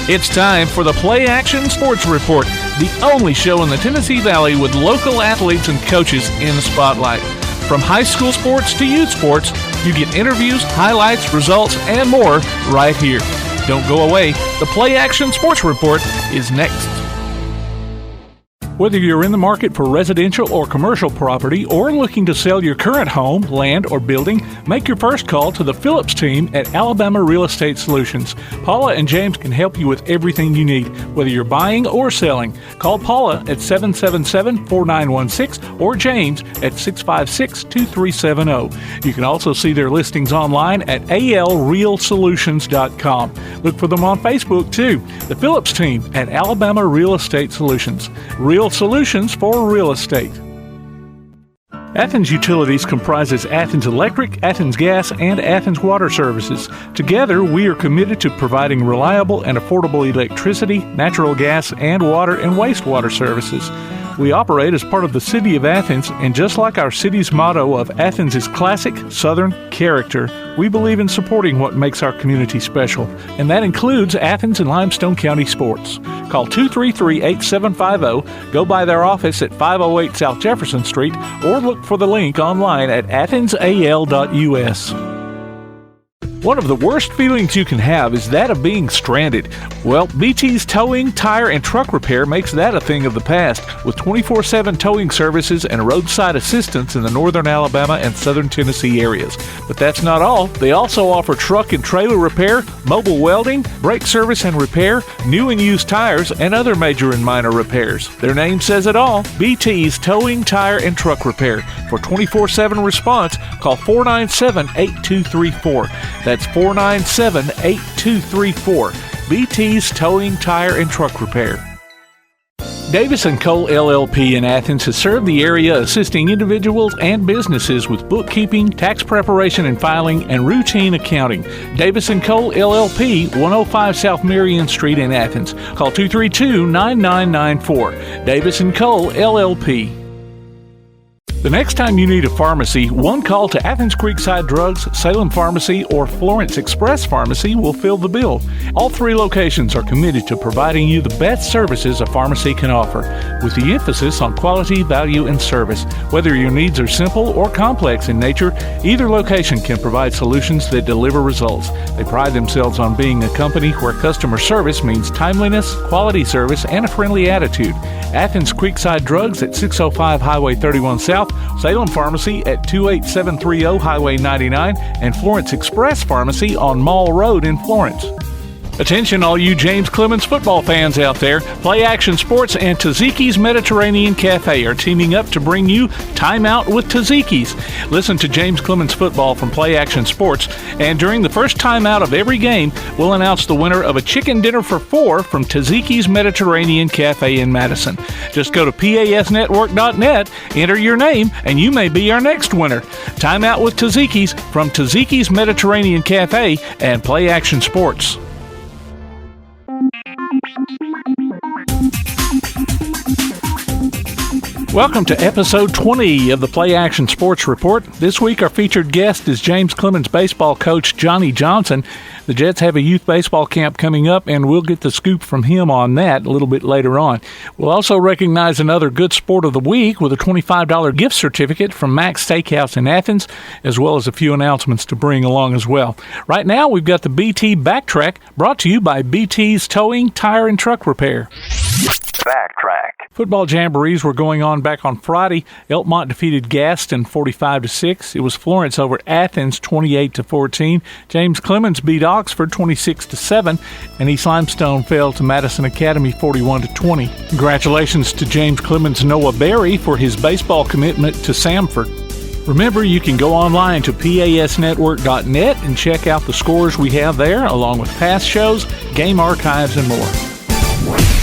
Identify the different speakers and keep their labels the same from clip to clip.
Speaker 1: It's time for the PlayAction Sports Report, the only show in the Tennessee Valley with local athletes and coaches in the spotlight. From high school sports to youth sports, you get interviews, highlights, results, and more right here. Don't go away. The PlayAction Sports Report is next. Whether you're in the market for residential or commercial property or looking to sell your current home, land, or building, make your first call to the Phillips team at Alabama Real Estate Solutions. Paula and James can help you with everything you need, whether you're buying or selling. Call Paula at 777-4916 or James at 656-2370. You can also see their listings online at alrealsolutions.com. Look for them on Facebook too. The Phillips team at Alabama Real Estate Solutions. Real solutions for real estate. Athens Utilities comprises Athens Electric, Athens Gas, and Athens Water Services. Together, we are committed to providing reliable and affordable electricity, natural gas, and water and wastewater services. We operate as part of the City of Athens, and just like our city's motto of Athens is classic, Southern character, we believe in supporting what makes our community special, and that includes Athens and Limestone County sports. Call 233-8750, go by their office at 508 South Jefferson Street, or look for the link online at athensal.us. One of the worst feelings you can have is that of being stranded. Well, BT's Towing, Tire, and Truck Repair makes that a thing of the past, with 24/7 towing services and roadside assistance in the northern Alabama and southern Tennessee areas. But that's not all. They also offer truck and trailer repair, mobile welding, brake service and repair, new and used tires, and other major and minor repairs. Their name says it all, BT's Towing, Tire, and Truck Repair. For 24/7 response, call 497-8234. That's 497-8234. BT's Towing, Tire, and Truck Repair. Davis & Cole LLP in Athens has served the area assisting individuals and businesses with bookkeeping, tax preparation and filing, and routine accounting. Davis & Cole LLP, 105 South Marion Street in Athens. Call 232-9994. Davis & Cole LLP. The next time you need a pharmacy, one call to Athens Creekside Drugs, Salem Pharmacy, or Florence Express Pharmacy will fill the bill. All three locations are committed to providing you the best services a pharmacy can offer, with the emphasis on quality, value, and service. Whether your needs are simple or complex in nature, either location can provide solutions that deliver results. They pride themselves on being a company where customer service means timeliness, quality service, and a friendly attitude. Athens Creekside Drugs at 605 Highway 31 South, Salem Pharmacy at 28730 Highway 99, and Florence Express Pharmacy on Mall Road in Florence. Attention all you James Clemens football fans out there. PlayAction Sports and Taziki's Mediterranean Cafe are teaming up to bring you Time Out with Taziki's. Listen to James Clemens football from PlayAction Sports, and during the first time out of every game, we'll announce the winner of a chicken dinner for four from Taziki's Mediterranean Cafe in Madison. Just go to pasnetwork.net, enter your name, and you may be our next winner. Time Out with Taziki's from Taziki's Mediterranean Cafe and PlayAction Sports. Welcome to episode 20 of the PlayAction Sports Report. This week our featured guest is James Clemens baseball coach Johnny Johnson. The Jets have a youth baseball camp coming up, and we'll get the scoop from him on that a little bit later on. We'll also recognize another good sport of the week with a $25 gift certificate from Max Steakhouse in Athens, as well as a few announcements to bring along as well. Right now we've got the BT Backtrack, brought to you by BT's Towing, Tire, and Truck Repair.
Speaker 2: Backtrack.
Speaker 1: Football jamborees were going on back on Friday. Elkmont defeated Gaston 45-6. It was Florence over Athens 28-14. James Clemens beat Oxford 26-7, and East Limestone fell to Madison Academy 41-20. Congratulations to James Clemens' Noah Berry for his baseball commitment to Samford. Remember, you can go online to pasnetwork.net and check out the scores we have there, along with past shows, game archives, and more.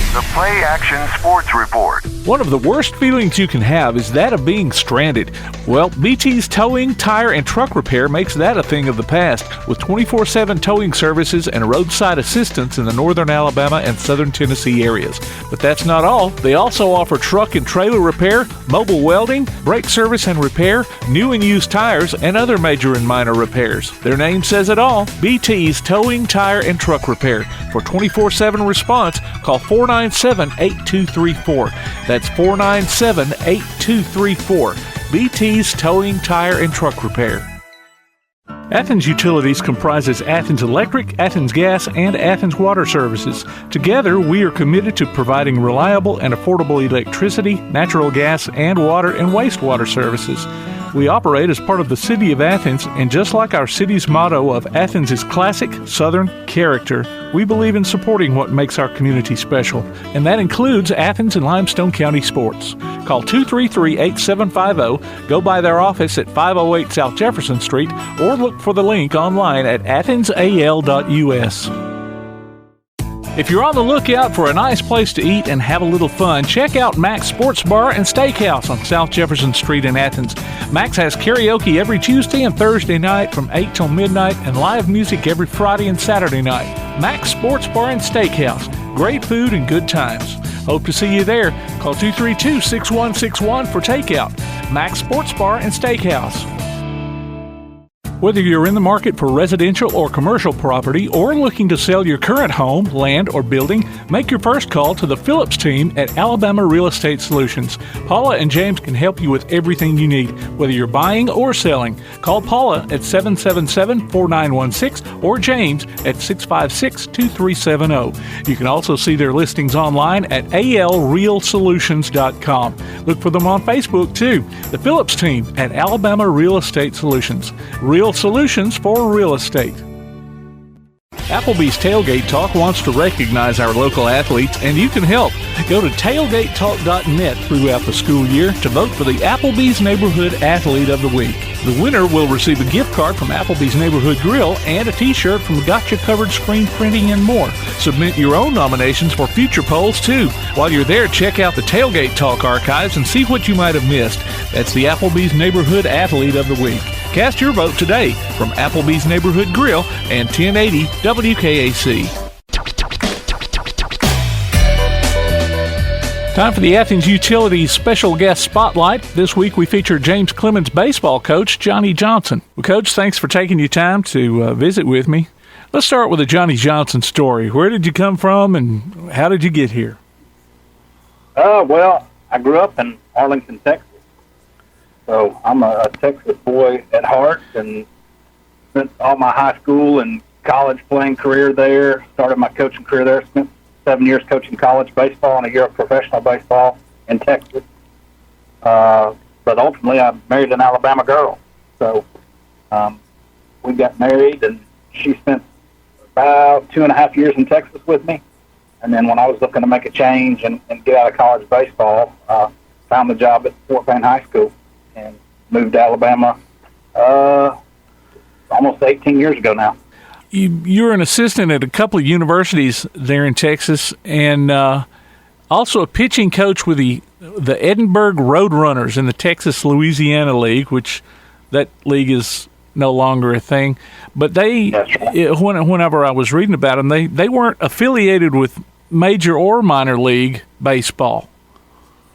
Speaker 2: The PlayAction Sports Report.
Speaker 1: One of the worst feelings you can have is that of being stranded. Well, BT's Towing, Tire, and Truck Repair makes that a thing of the past, with 24/7 towing services and roadside assistance in the northern Alabama and southern Tennessee areas. But that's not all. They also offer truck and trailer repair, mobile welding, brake service and repair, new and used tires, and other major and minor repairs. Their name says it all, BT's Towing, Tire, and Truck Repair. For 24/7 response, call 497-8234. That's 497-8234. BT's Towing, Tire, and Truck Repair. Athens Utilities comprises Athens Electric, Athens Gas, and Athens Water Services. Together, we are committed to providing reliable and affordable electricity, natural gas, and water and wastewater services. We operate as part of the City of Athens, and just like our city's motto of Athens is classic Southern character, we believe in supporting what makes our community special, and that includes Athens and Limestone County sports. Call 233-8750, go by their office at 508 South Jefferson Street, or look for the link online at athensal.us. If you're on the lookout for a nice place to eat and have a little fun, check out Mac's Sports Bar and Steakhouse on South Jefferson Street in Athens. Mac's has karaoke every Tuesday and Thursday night from 8 till midnight and live music every Friday and Saturday night. Mac's Sports Bar and Steakhouse. Great food and good times. Hope to see you there. Call 232-6161 for takeout. Mac's Sports Bar and Steakhouse. Whether you're in the market for residential or commercial property or looking to sell your current home, land, or building, make your first call to the Phillips team at Alabama Real Estate Solutions. Paula and James can help you with everything you need, whether you're buying or selling. Call Paula at 777-4916 or James at 656-2370. You can also see their listings online at alrealsolutions.com. Look for them on Facebook, too. The Phillips team at Alabama Real Estate Solutions. Real solutions for real estate. Applebee's Tailgate Talk wants to recognize our local athletes, and you can help. Go to tailgatetalk.net throughout the school year to vote for the Applebee's Neighborhood Athlete of the Week. The winner will receive a gift card from Applebee's Neighborhood Grill and a t-shirt from Gotcha Covered Screen Printing and more. Submit your own nominations for future polls, too. While you're there, check out the Tailgate Talk archives and see what you might have missed. That's the Applebee's Neighborhood Athlete of the Week. Cast your vote today from Applebee's Neighborhood Grill and 1080 WKAC. Time for the Athens Utilities Special Guest Spotlight. This week we feature James Clemens baseball coach, Johnny Johnson. Well, Coach, thanks for taking your time to visit with me. Let's start with the Johnny Johnson story. Where did you come from and how did you get here?
Speaker 3: Well, I grew up in Arlington, Texas. So I'm a Texas boy at heart and spent all my high school and college playing career there. Started my coaching career there. Spent 7 years coaching college baseball and a year of professional baseball in Texas. But ultimately, I married an Alabama girl. So we got married, and she spent about 2.5 years in Texas with me. And then when I was looking to make a change and get out of college baseball, found the job at Fort Payne High School and moved to Alabama almost 18 years ago now.
Speaker 1: You're an assistant at a couple of universities there in Texas, and also a pitching coach with the Edinburgh Roadrunners in the Texas-Louisiana League, which that league is no longer a thing. But they, whenever I was reading about them, they weren't affiliated with major or minor league baseball.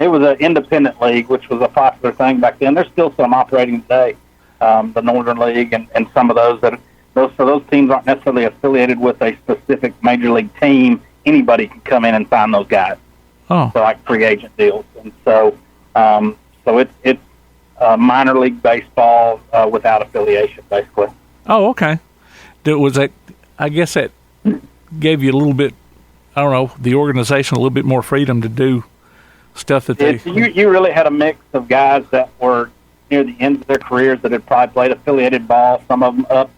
Speaker 3: It was an independent league, which was a popular thing back then. There's still some operating today, the Northern League and some of those that those teams aren't necessarily affiliated with a specific major league team. Anybody can come in and sign those guys.
Speaker 1: Oh,
Speaker 3: so like free agent deals, and so it's minor league baseball without affiliation, basically.
Speaker 1: Oh, okay. Was that? I guess that gave you a little bit. I don't know, the organization a little bit more freedom to do stuff that they...
Speaker 3: You really had a mix of guys that were near the end of their careers that had probably played affiliated ball, some of them up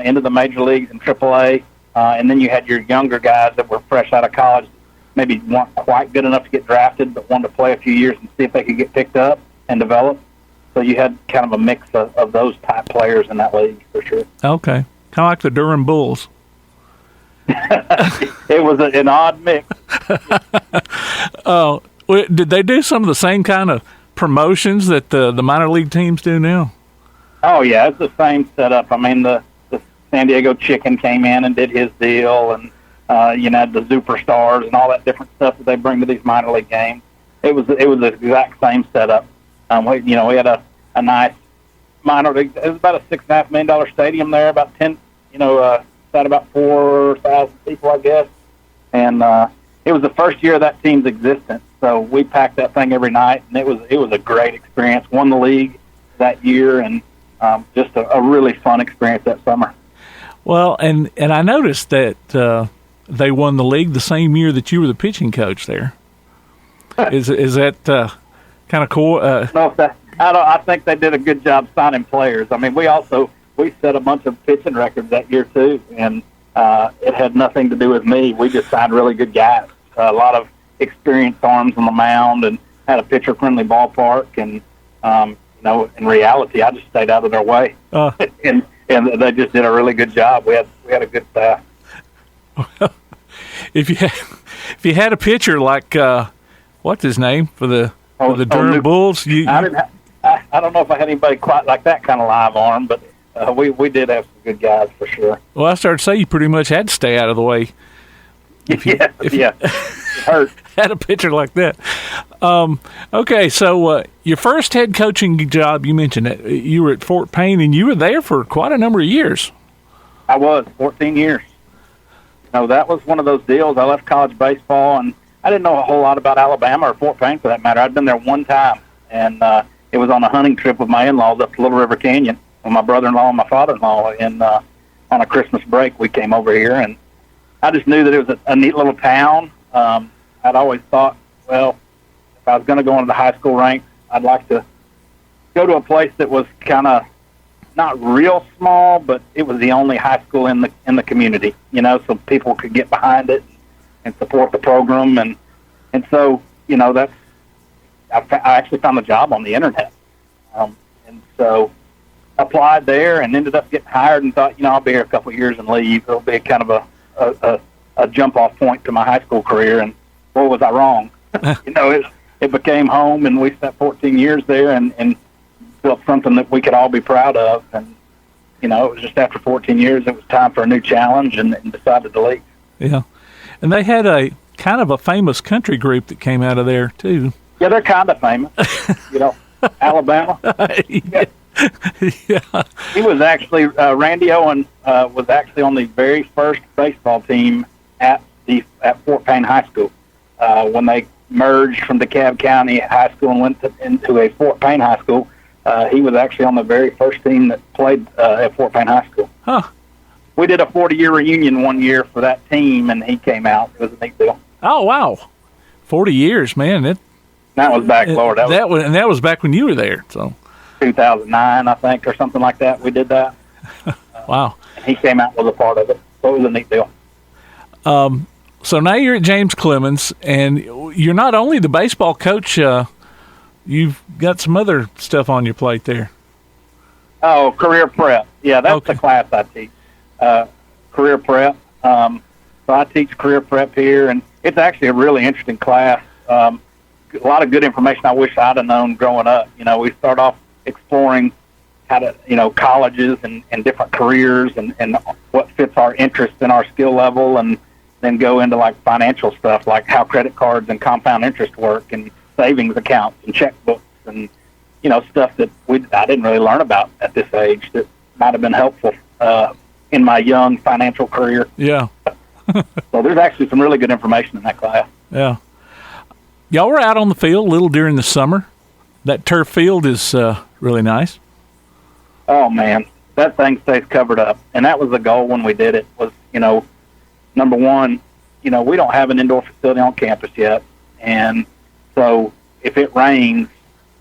Speaker 3: into the major leagues and AAA, and then you had your younger guys that were fresh out of college, maybe weren't quite good enough to get drafted, but wanted to play a few years and see if they could get picked up and develop. So you had kind of a mix of those type players in that league, for sure.
Speaker 1: Okay. Kind of like the Durham Bulls.
Speaker 3: It was an odd mix.
Speaker 1: Well, did they do some of the same kind of promotions that the minor league teams do now?
Speaker 3: Oh, yeah, it's the same setup. I mean, the San Diego Chicken came in and did his deal, and, the superstars and all that different stuff that they bring to these minor league games. It was the exact same setup. We had a nice minor league. It was about a $6.5 million stadium there, about 10, had about 4,000 people, I guess. And it was the first year of that team's existence, so we packed that thing every night, and it was a great experience. Won the league that year, and just a really fun experience that summer.
Speaker 1: Well, and I noticed that they won the league the same year that you were the pitching coach there. Is that kind of cool?
Speaker 3: No, I think they did a good job signing players. I mean, we set a bunch of pitching records that year too, and it had nothing to do with me. We just signed really good guys, a lot of experienced arms on the mound, and had a pitcher-friendly ballpark. And in reality, I just stayed out of their way, and they just did a really good job. We had a good staff.
Speaker 1: Well, if you had a pitcher like what's his name for the Durham Bulls,
Speaker 3: I don't know if I had anybody quite like that kind of live arm, but we did have some good guys for sure.
Speaker 1: Well, I started to say you pretty much had to stay out of the way. If you
Speaker 3: it hurt.
Speaker 1: Had a pitcher like that. Okay, so your first head coaching job, you mentioned that you were at Fort Payne, and you were there for quite a number of years.
Speaker 3: I was, 14 years. That was one of those deals. I left college baseball, and I didn't know a whole lot about Alabama or Fort Payne for that matter. I'd been there one time, and it was on a hunting trip with my in-laws up to Little River Canyon with my brother-in-law and my father-in-law. And on a Christmas break, we came over here, and I just knew that it was a neat little town. I'd always thought, well, if I was going to go into the high school ranks, I'd like to go to a place that was kind of not real small, but it was the only high school in the community, so people could get behind it and support the program. And so, I actually found a job on the internet. And so applied there and ended up getting hired and thought, I'll be here a couple of years and leave. It'll be kind of a jump off point to my high school career. And boy, was I wrong. It became home, and we spent 14 years there and built something that we could all be proud of. And, it was just after 14 years, it was time for a new challenge and decided to leave. Yeah.
Speaker 1: And they had a kind of a famous country group that came out of there, too.
Speaker 3: Yeah, they're kind of famous. Alabama.
Speaker 1: Yeah. Yeah.
Speaker 3: He was actually, Randy Owen was actually on the very first baseball team at Fort Payne High School. When they merged from DeKalb County High School and went into a Fort Payne High School, he was actually on the very first team that played at Fort Payne High School.
Speaker 1: Huh.
Speaker 3: We did a 40-year reunion one year for that team, and he came out. It was a neat deal.
Speaker 1: Oh, wow. 40 years, man.
Speaker 3: That was back, Lord.
Speaker 1: That was back when you were there, so.
Speaker 3: 2009, I think, or something like that. We did that.
Speaker 1: Wow.
Speaker 3: And he came out and was a part of it. So it was a neat deal.
Speaker 1: So now you're at James Clemens, and you're not only the baseball coach, you've got some other stuff on your plate there.
Speaker 3: Oh, career prep. Yeah, that's the class I teach. Career prep. So I teach career prep here, and it's actually a really interesting class. A lot of good information I wish I'd have known growing up. We start off exploring how to, colleges and different careers and what fits our interest and our skill level, and then go into like financial stuff, like how credit cards and compound interest work, and savings accounts and checkbooks, and stuff that I didn't really learn about at this age that might have been helpful in my young financial career.
Speaker 1: Yeah.
Speaker 3: So there's actually some really good information in that class.
Speaker 1: Yeah. Y'all were out on the field a little during the summer. That turf field is really nice.
Speaker 3: Oh, man. That thing stays covered up. And that was the goal when we did it was, number one, we don't have an indoor facility on campus yet. And so if it rains,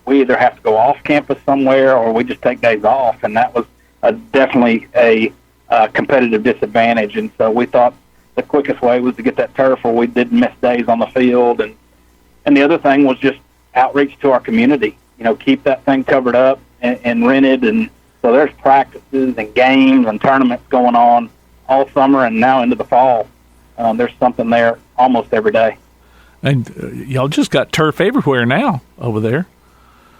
Speaker 3: we either have to go off campus somewhere or we just take days off. And that was definitely a competitive disadvantage. And so we thought the quickest way was to get that turf where we didn't miss days on the field. And the other thing was just outreach to our community, keep that thing covered up and rented. And so there's practices and games and tournaments going on all summer and now into the fall. There's something there almost every day.
Speaker 1: And y'all just got turf everywhere now over there.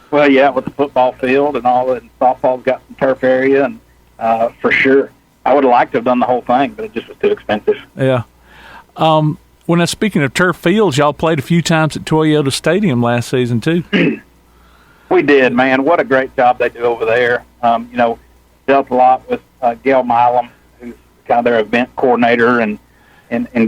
Speaker 3: Well, yeah, with the football field and all that, and softball's got some turf area, and for sure. I would have liked to have done the whole thing, but it just was too expensive.
Speaker 1: Yeah. Speaking of turf fields, y'all played a few times at Toyota Stadium last season, too.
Speaker 3: We did, man. What a great job they do over there. Dealt a lot with Gail Milam, who's kind of their event coordinator, and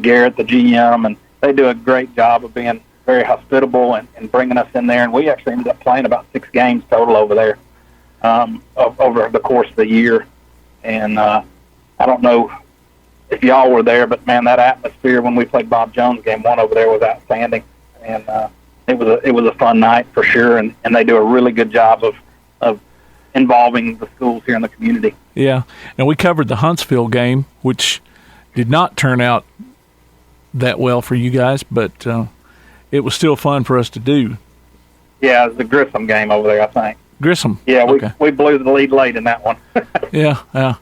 Speaker 3: Garrett, the GM, and they do a great job of being very hospitable and bringing us in there. And we actually ended up playing about 6 games total over there over the course of the year. And I don't know if y'all were there, but, man, that atmosphere when we played Bob Jones game 1 over there was outstanding. And it was a fun night for sure. And they do a really good job of involving the schools here in the community.
Speaker 1: Yeah. And we covered the Huntsville game, which did not turn out that well for you guys, but it was still fun for us to do.
Speaker 3: Yeah, it was the Grissom game over there, I think.
Speaker 1: Grissom?
Speaker 3: Yeah,
Speaker 1: okay.
Speaker 3: we blew the lead late in that one.
Speaker 1: Yeah.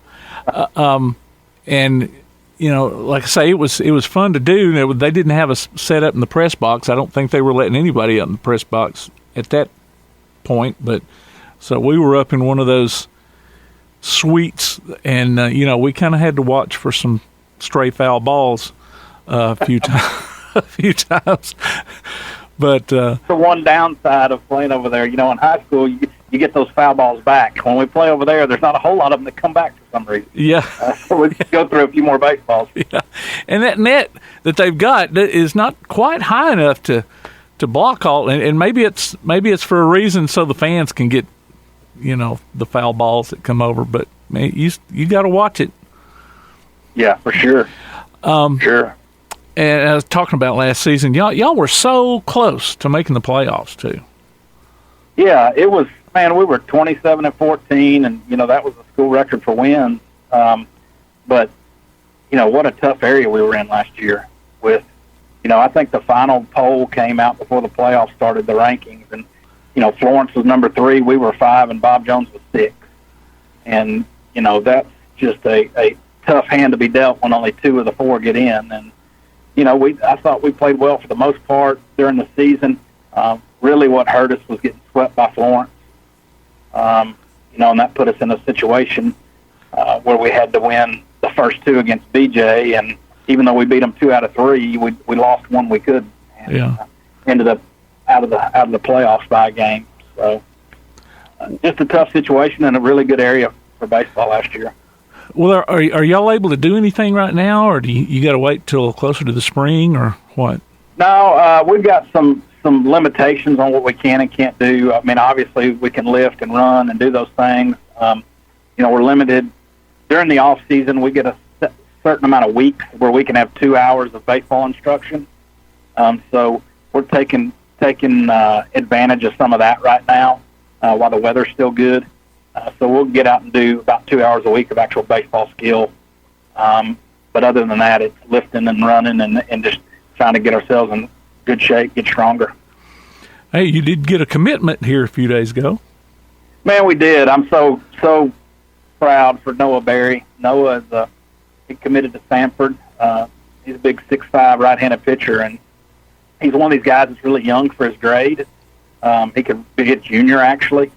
Speaker 1: And, like I say, it was fun to do. They didn't have us set up in the press box. I don't think they were letting anybody up in the press box at that point, but so we were up in one of those suites, and, we kind of had to watch for some stray foul balls a few times. But
Speaker 3: the one downside of playing over there, in high school, you get those foul balls back. When we play over there, there's not a whole lot of them that come back for some reason.
Speaker 1: Yeah.
Speaker 3: So we go through a few more baseballs.
Speaker 1: Yeah. And that net that they've got is not quite high enough to block all, and maybe it's for a reason so the fans can get, the foul balls that come over. But man, you got to watch it.
Speaker 3: Yeah, for sure. Sure.
Speaker 1: And I was talking about last season, y'all were so close to making the playoffs too.
Speaker 3: Yeah, it was. Man, we were 27-14, and that was the school record for wins. But what a tough area we were in last year. With, I think the final poll came out before the playoffs started, the rankings, and Florence was number 3, we were 5, and Bob Jones was 6. And that's just a tough hand to be dealt when only 2 of the 4 get in. And I thought we played well for the most part during the season. Really what hurt us was getting swept by Florence. And that put us in a situation where we had to win the first 2 against BJ, and even though we beat them 2 out of 3, we lost 1 we could, and ended up out of the playoffs by a game. So just a tough situation and a really good area for baseball last year.
Speaker 1: Well, are y'all able to do anything right now, or do you got to wait till closer to the spring, or what?
Speaker 3: No, we've got some limitations on what we can and can't do. I mean, obviously we can lift and run and do those things. We're limited during the off season. We get a certain amount of weeks where we can have 2 hours of baseball instruction. So we're taking advantage of some of that right now while the weather's still good. So we'll get out and do about 2 hours a week of actual baseball skill. But other than that, it's lifting and running and just trying to get ourselves in good shape, get stronger.
Speaker 1: Hey, you did get a commitment here a few days ago.
Speaker 3: Man, we did. I'm so proud for Noah Berry. Noah he committed to Sanford. He's a big 6'5" right-handed pitcher, and he's one of these guys that's really young for his grade. He could be a junior, actually,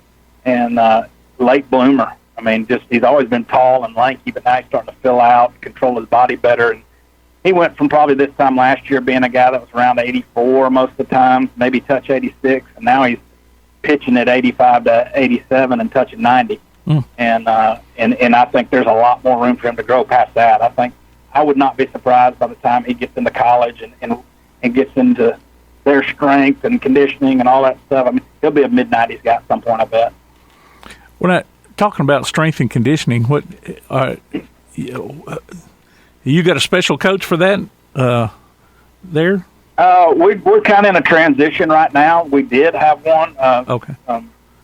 Speaker 3: and late bloomer. I mean, he's always been tall and lanky, but now he's starting to fill out, control his body better. And he went from probably this time last year being a guy that was around 84 most of the time, maybe touch 86, and now he's pitching at 85 to 87 and touching 90. And I think there's a lot more room for him to grow past that. I would not be surprised by the time he gets into college and gets into their strength and conditioning and all that stuff. I mean, he'll be a mid-90s guy at some point, I bet.
Speaker 1: We're not talking about strength and conditioning. What you got a special coach for that there?
Speaker 3: We're kind of in a transition right now. We did have one.
Speaker 1: Okay.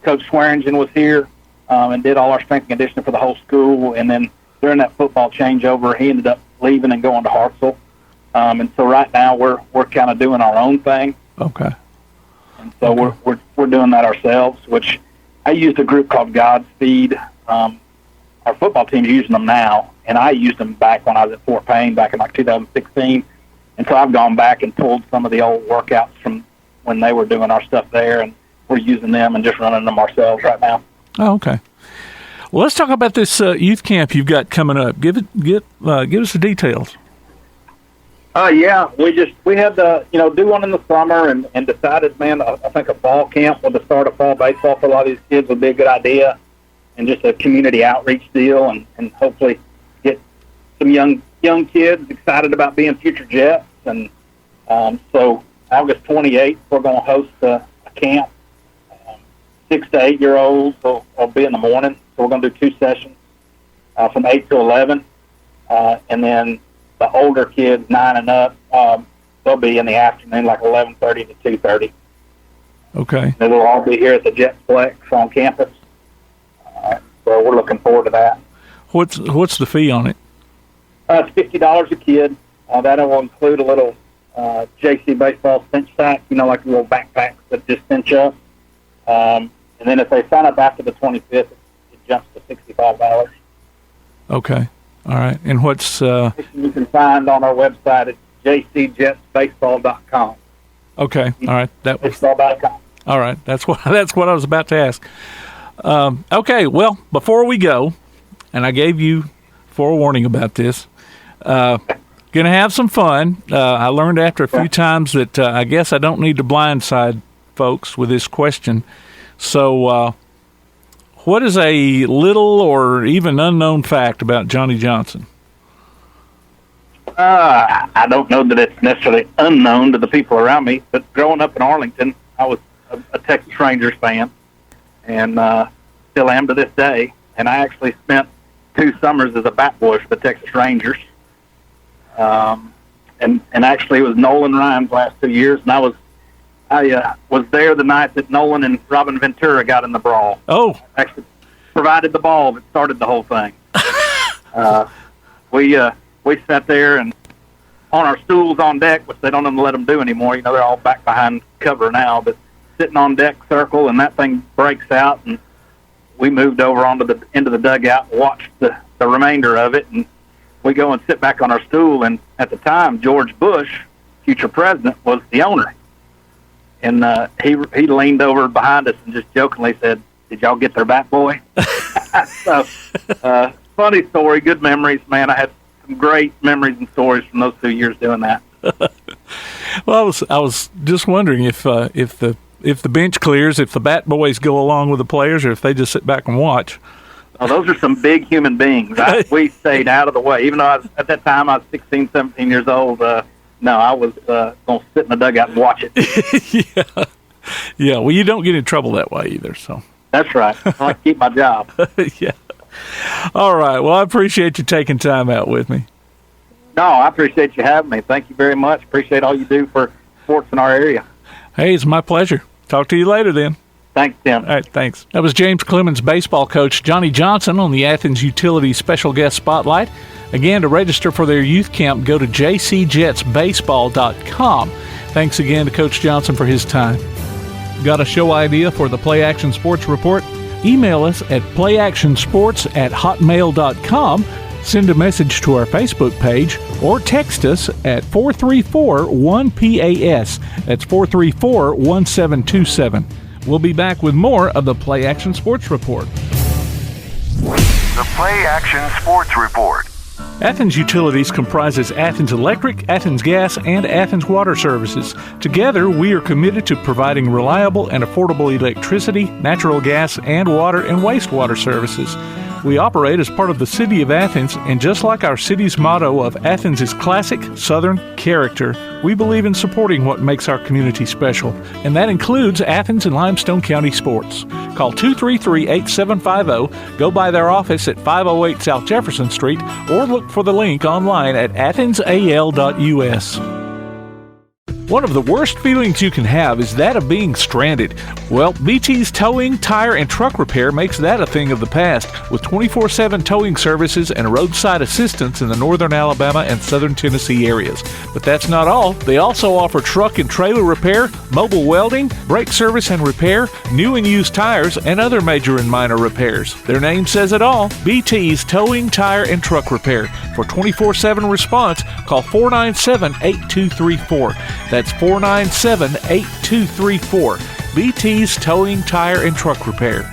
Speaker 3: Coach Swearingen was here and did all our strength and conditioning for the whole school. And then during that football changeover, he ended up leaving and going to Hartselle. And so right now we're kind of doing our own thing.
Speaker 1: Okay.
Speaker 3: And so we're doing that ourselves, which I used a group called Godspeed. Our football team's using them now, and I used them back when I was at Fort Payne back in like 2016. And so I've gone back and pulled some of the old workouts from when they were doing our stuff there, and we're using them and just running them ourselves right now.
Speaker 1: Oh, okay. Well, let's talk about this youth camp you've got coming up. Give us the details.
Speaker 3: Yeah, we had to do one in the summer and decided, man, I think a fall camp with the start of fall baseball for a lot of these kids would be a good idea, and just a community outreach deal, and hopefully get some young kids excited about being future Jets. And so August 28th, we're going to host a camp. 6 to 8 year olds will be in the morning, so we're going to do 2 sessions from 8 to 11, and then the older kids, 9 and up, they'll be in the afternoon, like 11:30 to 2:30.
Speaker 1: Okay.
Speaker 3: They'll all be here at the Jetsplex on campus, so we're looking forward to that.
Speaker 1: What's the fee on it?
Speaker 3: It's $50 a kid. That will include a little JC baseball cinch sack, like little backpacks that just cinch up. And then if they sign up after the 25th, it jumps to $65.
Speaker 1: Okay. All right. And what's...
Speaker 3: You can find on our website at jcjetsbaseball.com.
Speaker 1: Okay. All right.
Speaker 3: Baseball.com.
Speaker 1: All right. That's what I was about to ask. Okay. Well, before we go, and I gave you forewarning about this, going to have some fun. I learned after a few times that I guess I don't need to blindside folks with this question. So, what is a little or even unknown fact about Johnny Johnson?
Speaker 3: I don't know that it's necessarily unknown to the people around me, but growing up in Arlington, I was a Texas Rangers fan, and still am to this day. And I actually spent 2 summers as a bat boy for the Texas Rangers. And actually it was Nolan Ryan's last 2 years, and I was there the night that Nolan and Robin Ventura got in the brawl.
Speaker 1: Oh.
Speaker 3: Actually provided the ball that started the whole thing. We sat there and on our stools on deck, which they don't even let them do anymore. They're all back behind cover now, but sitting on deck circle, and that thing breaks out, and we moved over onto the end of the dugout and watched the remainder of it, and we go and sit back on our stool, and at the time, George Bush, future president, was the owner. And he leaned over behind us and just jokingly said, "Did y'all get their bat boy?" So, funny story, good memories, man. I had some great memories and stories from those 2 years doing that.
Speaker 1: Well, I was just wondering if the bench clears, if the bat boys go along with the players, or if they just sit back and watch.
Speaker 3: Oh, those are some big human beings. We stayed out of the way. Even though at that time I was 16, 17 years old, no, I was going to sit in the dugout and watch
Speaker 1: it. Yeah. Well, you don't get in trouble that way either. So
Speaker 3: that's right. I like to keep my job.
Speaker 1: Yeah. All right. Well, I appreciate you taking time out with me.
Speaker 3: No, I appreciate you having me. Thank you very much. Appreciate all you do for sports in our area.
Speaker 1: Hey, it's my pleasure. Talk to you later then.
Speaker 3: Thanks, Tim.
Speaker 1: All right, thanks. That was James Clemens baseball coach Johnny Johnson on the Athens Utility Special Guest Spotlight. Again, to register for their youth camp, go to jcjetsbaseball.com. Thanks again to Coach Johnson for his time. Got a show idea for the Play Action Sports Report? Email us at playactionsports@hotmail.com. Send a message to our Facebook page or text us at 434-1PAS. That's 434-1727. We'll be back with more of the Play Action Sports Report.
Speaker 2: The Play Action Sports Report.
Speaker 1: Athens Utilities comprises Athens Electric, Athens Gas, and Athens Water Services. Together, we are committed to providing reliable and affordable electricity, natural gas, and water and wastewater services. We operate as part of the City of Athens, and just like our city's motto of Athens is classic Southern character, we believe in supporting what makes our community special, and that includes Athens and Limestone County sports. Call 233-8750, go by their office at 508 South Jefferson Street, or look for the link online at athensal.us. One of the worst feelings you can have is that of being stranded. Well, BT's Towing, Tire, and Truck Repair makes that a thing of the past, with 24/7 towing services and roadside assistance in the northern Alabama and southern Tennessee areas. But that's not all. They also offer truck and trailer repair, mobile welding, brake service and repair, new and used tires, and other major and minor repairs. Their name says it all. BT's Towing, Tire, and Truck Repair. For 24/7 response, call 497-8234. That's 497-8234. BT's Towing, Tire, and Truck Repair.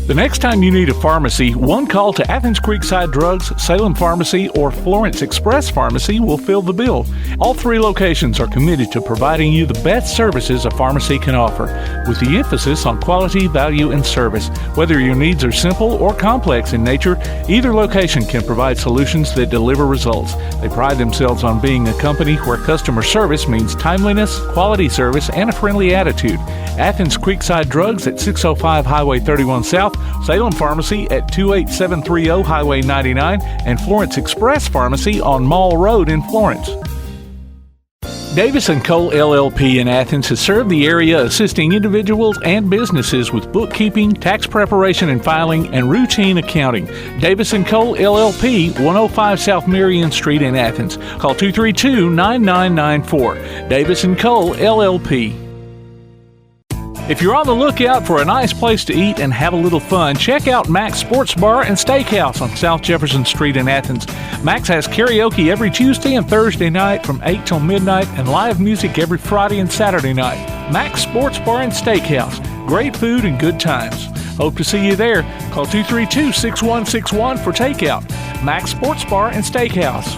Speaker 1: The next time you need a pharmacy, one call to Athens Creekside Drugs, Salem Pharmacy, or Florence Express Pharmacy will fill the bill. All three locations are committed to providing you the best services a pharmacy can offer, with the emphasis on quality, value, and service. Whether your needs are simple or complex in nature, either location can provide solutions that deliver results. They pride themselves on being a company where customer service means timeliness, quality service, and a friendly attitude. Athens Creekside Drugs at 605 Highway 31 South, Salem Pharmacy at 28730 Highway 99, and Florence Express Pharmacy on Mall Road in Florence. Davis & Cole LLP in Athens has served the area assisting individuals and businesses with bookkeeping, tax preparation and filing, and routine accounting. Davis & Cole LLP, 105 South Marion Street in Athens. Call 232-9994. Davis & Cole LLP. If you're on the lookout for a nice place to eat and have a little fun, check out Mac's Sports Bar and Steakhouse on South Jefferson Street in Athens. Mac's has karaoke every Tuesday and Thursday night from 8 till midnight and live music every Friday and Saturday night. Mac's Sports Bar and Steakhouse. Great food and good times. Hope to see you there. Call 232-6161 for takeout. Mac's Sports Bar and Steakhouse.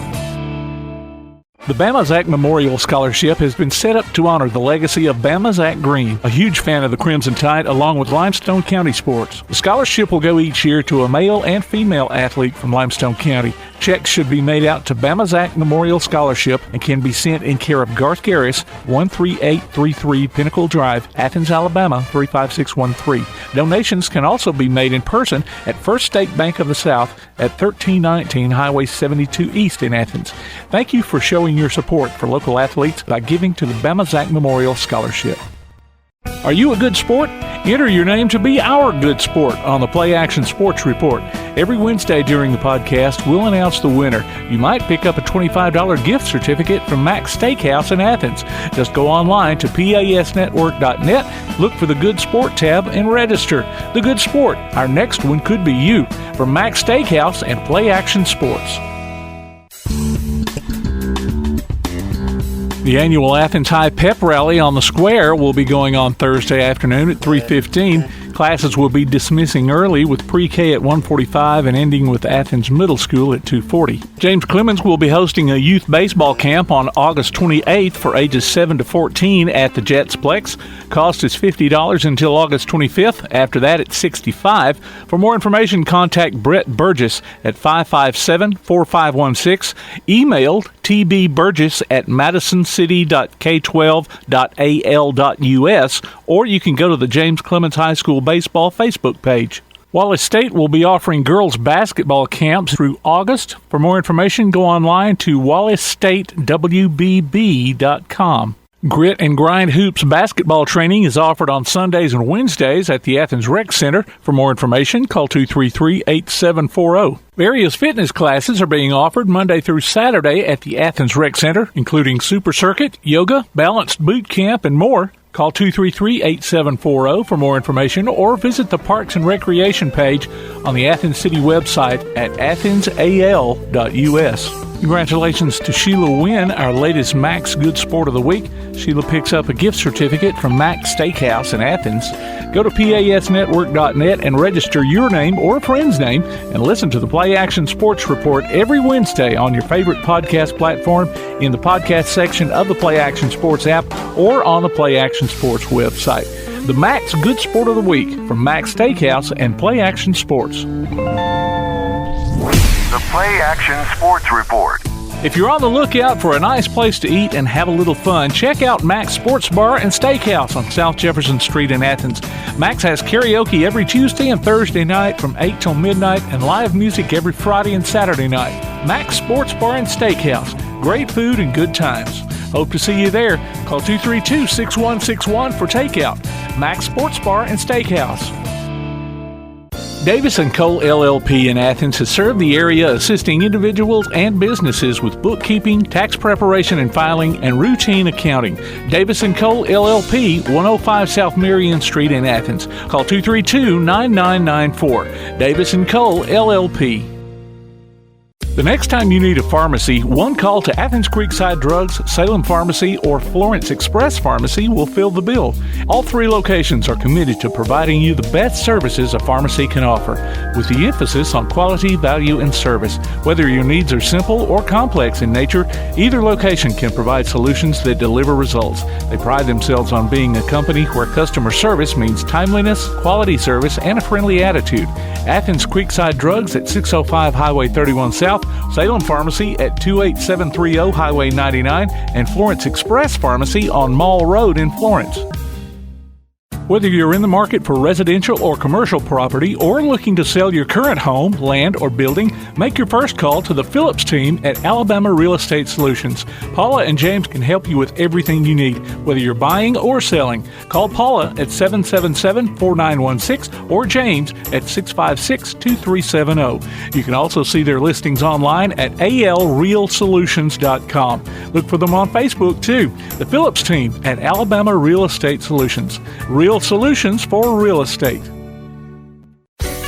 Speaker 1: The Bama Zach Memorial Scholarship has been set up to honor the legacy of Bama Zach Green, a huge fan of the Crimson Tide, along with Limestone County sports. The scholarship will go each year to a male and female athlete from Limestone County. Checks should be made out to Bama Zach Memorial Scholarship and can be sent in care of Garth Garris, 13833 Pinnacle Drive, Athens, Alabama, 35613. Donations can also be made in person at First State Bank of the South at 1319 Highway 72 East in Athens. Thank you for showing your support for local athletes by giving to the Bama Zach Memorial Scholarship. Are you a good sport? Enter your name to be our good sport on the PlayAction Sports Report. Every Wednesday during the podcast, we'll announce the winner. You might pick up a $25 gift certificate from Mac's Steakhouse in Athens. Just go online to pasnetwork.net, look for the Good Sport tab, and register. The Good Sport. Our next one could be you. From Mac's Steakhouse and PlayAction Sports. The annual Athens High Pep Rally on the Square will be going on Thursday afternoon at 3:15. Classes will be dismissing early with pre-K at 1:45 and ending with Athens Middle School at 2:40. James Clemens will be hosting a youth baseball camp on August 28th for ages 7 to 14 at the Jetsplex. Cost is $50 until August 25th. After that, it's $65. For more information, contact Brett Burgess at 557-4516. Email tbburgess@madisoncity.k12.al.us, or you can go to the James Clemens High School Baseball Facebook page. Wallace State will be offering girls basketball camps through August. For more information, go online to wallacestatewbb.com. Grit and Grind Hoops basketball training is offered on Sundays and Wednesdays at the Athens Rec Center. For more information, call 233-8740. Various fitness classes are being offered Monday through Saturday at the Athens Rec Center, including Super Circuit, yoga, balanced boot camp, and more. Call 233-8740 for more information or visit the Parks and Recreation page on the Athens City website at athensal.us. Congratulations to Sheila Wynn, our latest Mac's Good Sport of the Week. Sheila picks up a gift certificate from Mac's Steakhouse in Athens. Go to pasnetwork.net and register your name or a friend's name and listen to the PlayAction Sports Report every Wednesday on your favorite podcast platform, in the podcast section of the PlayAction Sports app, or on the PlayAction Sports website. The Mac's Good Sport of the Week from Mac's Steakhouse and PlayAction Sports.
Speaker 2: The PlayAction Sports Report.
Speaker 1: If you're on the lookout for a nice place to eat and have a little fun, check out Mac's Sports Bar and Steakhouse on South Jefferson Street in Athens. Mac's has karaoke every Tuesday and Thursday night from 8 till midnight and live music every Friday and Saturday night. Mac's Sports Bar and Steakhouse. Great food and good times. Hope to see you there. Call 232-6161 for takeout. Max Sports Bar and Steakhouse. Davis & Cole LLP in Athens has served the area assisting individuals and businesses with bookkeeping, tax preparation and filing, and routine accounting. Davis & Cole LLP, 105 South Marion Street in Athens. Call 232-9994. Davis & Cole LLP. The next time you need a pharmacy, one call to Athens Creekside Drugs, Salem Pharmacy, or Florence Express Pharmacy will fill the bill. All three locations are committed to providing you the best services a pharmacy can offer, with the emphasis on quality, value, and service. Whether your needs are simple or complex in nature, either location can provide solutions that deliver results. They pride themselves on being a company where customer service means timeliness, quality service, and a friendly attitude. Athens Creekside Drugs at 605 Highway 31 South, Salem Pharmacy at 28730 Highway 99, and Florence Express Pharmacy on Mall Road in Florence. Whether you're in the market for residential or commercial property or looking to sell your current home, land, or building, make your first call to the Phillips team at Alabama Real Estate Solutions. Paula and James can help you with everything you need, whether you're buying or selling. Call Paula at 777-4916 or James at 656-2370. You can also see their listings online at alrealsolutions.com. Look for them on Facebook too. The Phillips team at Alabama Real Estate Solutions. Real solutions for real estate.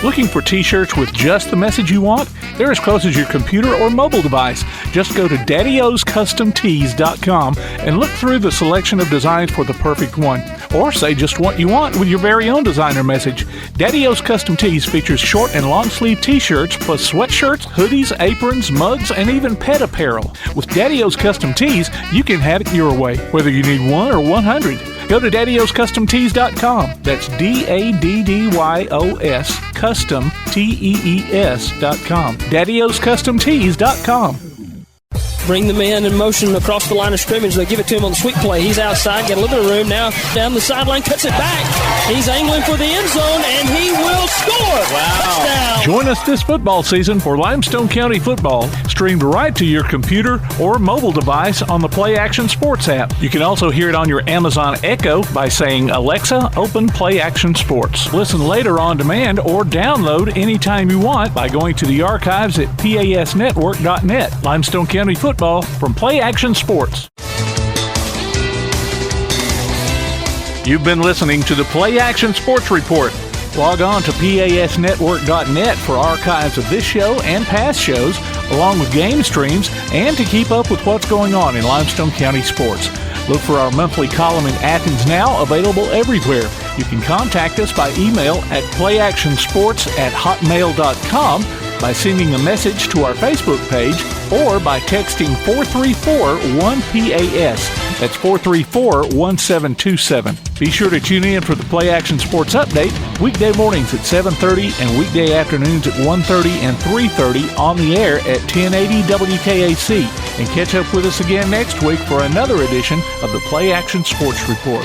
Speaker 1: Looking for t-shirts with just the message you want? They're as close as your computer or mobile device. Just go to daddyoscustomtees.com and look through the selection of designs for the perfect one. Or say just what you want with your very own designer message. Daddy O's Custom Tees features short and long sleeve t-shirts plus sweatshirts, hoodies, aprons, mugs, and even pet apparel. With Daddy O's Custom Tees, you can have it your way, whether you need 1 or 100. Go to daddyoscustomtees.com. That's DADDYOS Custom TEES.com. daddyoscustomtees.com.
Speaker 4: Bring the man in motion across the line of scrimmage. They give it to him on the sweep play. He's outside, got a little bit of room now. Down the sideline, cuts it back. He's angling for the end zone, and he will score. Wow. Touchdown.
Speaker 1: Join us this football season for Limestone County football, streamed right to your computer or mobile device on the PlayAction Sports app. You can also hear it on your Amazon Echo by saying, Alexa, open PlayAction Sports. Listen later on demand or download anytime you want by going to the archives at pasnetwork.net. Limestone County football from PlayAction Sports. You've been listening to the PlayAction Sports Report. Log on to pasnetwork.net for archives of this show and past shows, along with game streams, and to keep up with what's going on in Limestone County sports. Look for our monthly column in Athens Now, available everywhere. You can contact us by email at playactionsports@hotmail.com, by sending a message to our Facebook page, or by texting 434-1PAS. That's 434-1727. Be sure to tune in for the PlayAction Sports Update weekday mornings at 7:30 and weekday afternoons at 1:30 and 3:30 on the air at 1080 WKAC. And catch up with us again next week for another edition of the PlayAction Sports Report.